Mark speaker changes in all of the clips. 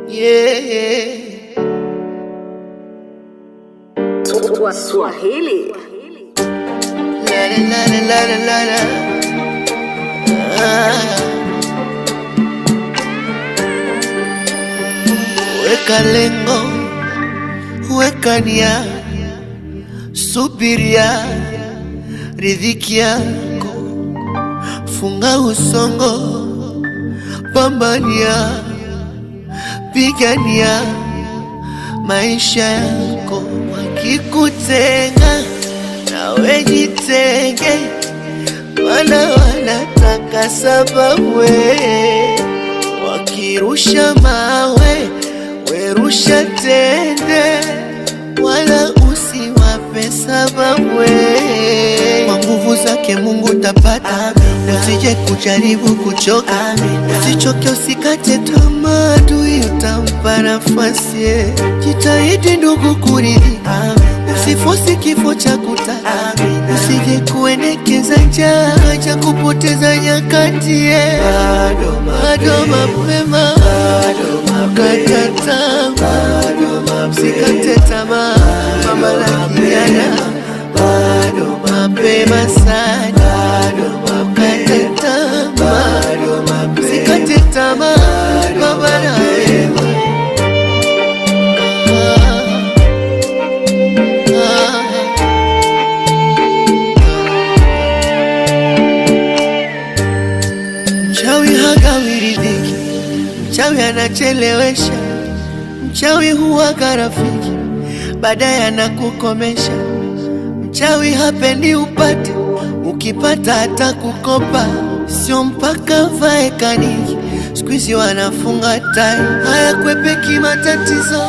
Speaker 1: yeah.
Speaker 2: Swahili.
Speaker 1: La la la la la la la. Weka lengo, weka nia, subiria riziki yako, funga usongo, pambania, pigania maisha yako. Wakikutenga nawe jitenge, wana wanataka sababu. Wakirusha mawe werusha tende, wala usiwape sababu. Kwa nguvu zake Mungu tapata, usije kujaribu kuchoka. Usichoke, usikate tamaa, adui utampa nafasi. Jitahidi ndugu kuridhika, usifosi kifo cha kutaka. Usije kuendekeza njaa cha kupoteza nyakati. Bado mapema, kata tamaa, usikate tamaa, mama la kijana. Bado mapema sana, kata tamaa, usikate tamaa, mama la wewe. Mchawi hagawi riziki, mchawi anachelewesha, mchawi huwaga rafiki, baadaye anakukomesha. Mchawi hapendi upate, ukipata hata kukopa. Sio mpaka vae kaniki, siku hizi wanafunga tai. Haya kwepeki matatizo,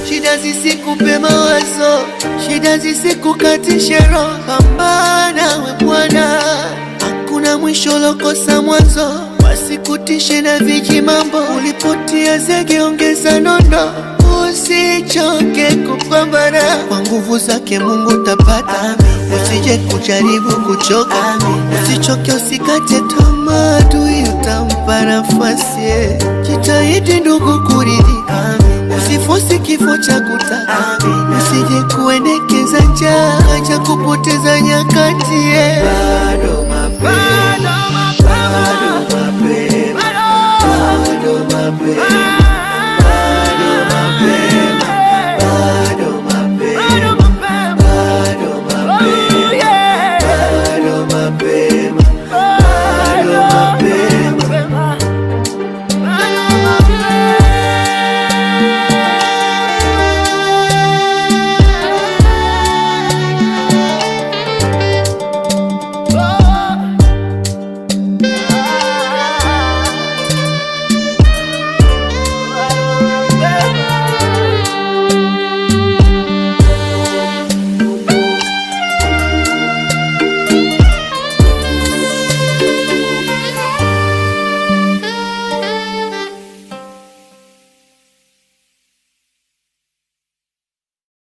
Speaker 1: shida zisikupe mawazo, shida zisikukatishe roho. Pambana we bwana, hakuna mwisho lokosa mwanzo. Wasikutishe na viji mambo, ulipotia zege ongeza nondo. Usichoke kupambana, kwa nguvu zake Mungu tapata. Usije kujaribu kuchoka, usichoke, usikate tamaa, adui utampa nafasi. Jitahidi ndugu kuridhika, usifosi kifo cha kutaka. Usije kuendekeza njaa cha kupoteza nyakati. Bado mapema,